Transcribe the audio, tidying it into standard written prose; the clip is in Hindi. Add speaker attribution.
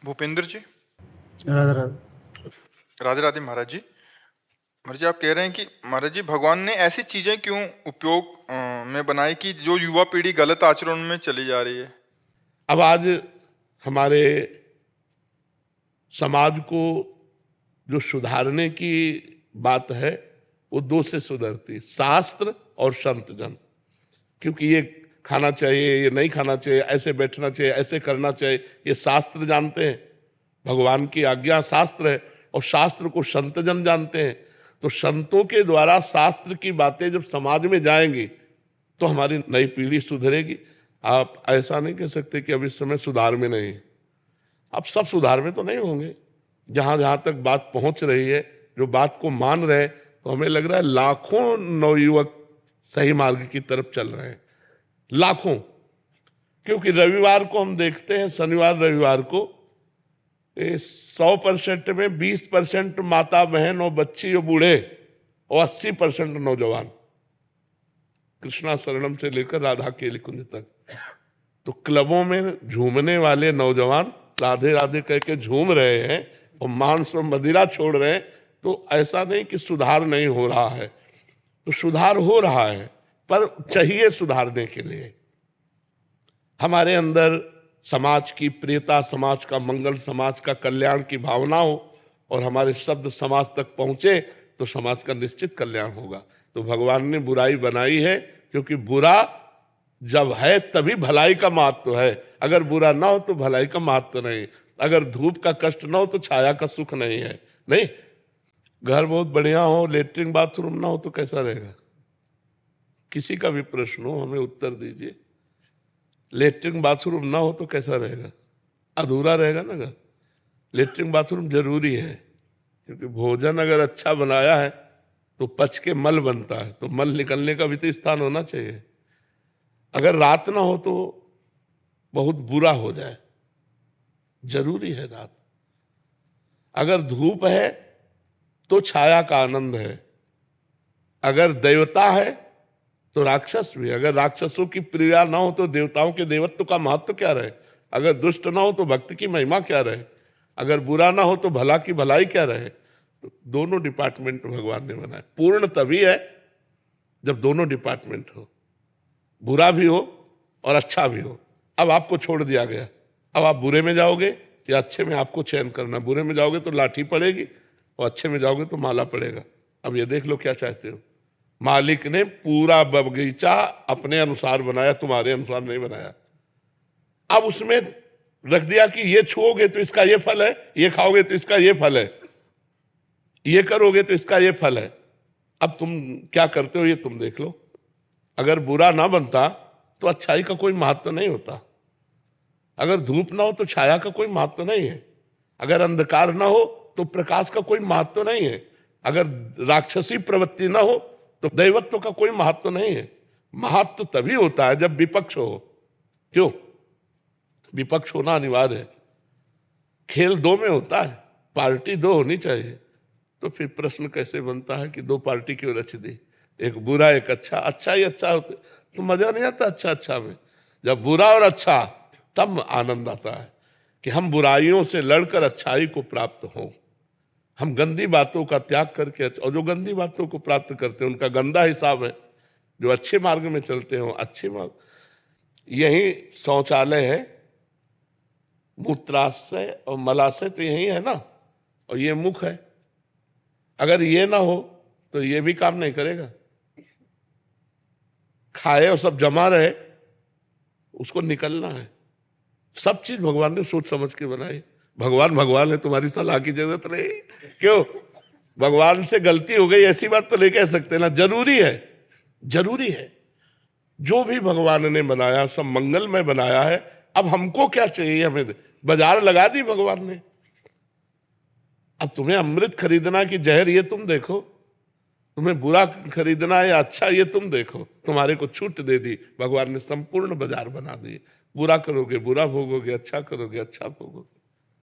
Speaker 1: भूपेंद्र जी।
Speaker 2: राधा राधा।
Speaker 1: राधे राधे महाराज जी। महाराज जी, आप कह रहे हैं कि महाराज जी भगवान ने ऐसी चीजें क्यों उपयोग में बनाई कि जो युवा पीढ़ी गलत आचरण में चली जा रही है।
Speaker 3: अब आज हमारे समाज को जो सुधारने की बात है वो दो से सुधरती है, शास्त्र और संत जन। क्योंकि ये खाना चाहिए, ये नहीं खाना चाहिए, ऐसे बैठना चाहिए, ऐसे करना चाहिए, ये शास्त्र जानते हैं। भगवान की आज्ञा शास्त्र है और शास्त्र को संत जन जानते हैं। तो संतों के द्वारा शास्त्र की बातें जब समाज में जाएंगी तो हमारी नई पीढ़ी सुधरेगी। आप ऐसा नहीं कह सकते कि अब इस समय सुधार में नहीं है। अब सब सुधार में तो नहीं होंगे। जहां जहां तक बात पहुंच रही है, जो बात को मान रहे हैं, तो हमें लग रहा है लाखों नवयुवक सही मार्ग की तरफ चल रहे हैं, लाखों। क्योंकि रविवार को हम देखते हैं, शनिवार रविवार को 100% में 20% माता बहन और बच्ची और बूढ़े और 80% नौजवान, कृष्णा शरणम से लेकर राधा केली कुंज तक। तो क्लबों में झूमने वाले नौजवान राधे राधे कह के झूम रहे हैं और मांस और मदिरा छोड़ रहे हैं। तो ऐसा नहीं कि सुधार नहीं हो रहा है, तो सुधार हो रहा है, पर चाहिए सुधारने के लिए हमारे अंदर समाज की प्रियता, समाज का मंगल, समाज का कल्याण की भावना हो और हमारे शब्द समाज तक पहुंचे तो समाज का निश्चित कल्याण होगा। तो भगवान ने बुराई बनाई है क्योंकि बुरा जब है तभी भलाई का महत्व है। अगर बुरा ना हो तो भलाई का महत्व नहीं। अगर धूप का कष्ट ना हो तो छाया का सुख नहीं है। नहीं, घर बहुत बढ़िया हो, लेटरिन बाथरूम ना हो तो कैसा रहेगा? किसी का भी प्रश्न हो, हमें उत्तर दीजिए। लेटरिन बाथरूम ना हो तो कैसा रहेगा? अधूरा रहेगा ना घर। लेटरिन बाथरूम जरूरी है, क्योंकि भोजन अगर अच्छा बनाया है तो पच के मल बनता है, तो मल निकलने का भी तो स्थान होना चाहिए। अगर रात ना हो तो बहुत बुरा हो जाए, जरूरी है रात। अगर धूप है तो छाया का आनंद है। अगर देवता है तो राक्षस भी। अगर राक्षसों की प्रिया ना हो तो देवताओं के देवत्व का महत्व क्या रहे? अगर दुष्ट ना हो तो भक्ति की महिमा क्या रहे? अगर बुरा ना हो तो भला की भलाई क्या रहे? तो दोनों डिपार्टमेंट भगवान ने बनाए। पूर्ण तभी है जब दोनों डिपार्टमेंट हो, बुरा भी हो और अच्छा भी हो। अब आपको छोड़ दिया गया, अब आप बुरे में जाओगे या अच्छे में, आपको चयन करना। बुरे में जाओगे तो लाठी पड़ेगी और अच्छे में जाओगे तो माला पड़ेगा। अब ये देख लो क्या चाहते हो। मालिक ने पूरा बगीचा अपने अनुसार बनाया, तुम्हारे अनुसार नहीं बनाया। अब उसमें रख दिया कि ये छुओगे तो इसका ये फल है, ये खाओगे तो इसका ये फल है, ये करोगे तो इसका ये फल है। अब तुम क्या करते हो ये तुम देख लो। अगर बुरा ना बनता तो अच्छाई का कोई महत्व नहीं होता। अगर धूप ना हो तो छाया का कोई महत्व नहीं है। अगर अंधकार ना हो तो प्रकाश का कोई महत्व नहीं है। अगर राक्षसी प्रवृत्ति ना हो तो दैवत्व का कोई महत्व नहीं है। महत्व तभी होता है जब विपक्ष हो। क्यों? विपक्ष होना अनिवार्य है। खेल दो में होता है, पार्टी दो होनी चाहिए। तो फिर प्रश्न कैसे बनता है कि दो पार्टी क्यों रच दी? एक बुरा एक अच्छा। अच्छा ही अच्छा होते तो मजा नहीं आता। अच्छा अच्छा में जब बुरा और अच्छा, तब आनंद आता है कि हम बुराइयों से लड़कर अच्छाई को प्राप्त हो। हम गंदी बातों का त्याग करके, और जो गंदी बातों को प्राप्त करते हैं उनका गंदा हिसाब है। जो अच्छे मार्ग में चलते हो अच्छे मार्ग। यही शौचालय है, मूत्राशय और मलाशय तो यही है ना, और ये मुख है। अगर ये ना हो तो ये भी काम नहीं करेगा। खाए और सब जमा रहे, उसको निकलना है। सब चीज भगवान ने सोच समझ के बनाई। भगवान भगवान है, तुम्हारी सलाह की जरूरत नहीं। क्यों? भगवान से गलती हो गई ऐसी बात तो नहीं कह सकते ना। जरूरी है, जरूरी है। जो भी भगवान ने बनाया सब मंगलमय बनाया है। अब हमको क्या चाहिए? हमें बाजार लगा दी भगवान ने। अब तुम्हें अमृत खरीदना कि जहर, ये तुम देखो। तुम्हें बुरा खरीदना है या अच्छा, ये तुम देखो। तुम्हारे को छूट दे दी भगवान ने, संपूर्ण बाजार बना दी। बुरा करोगे बुरा भोगोगे, अच्छा करोगे अच्छा भोगोगे।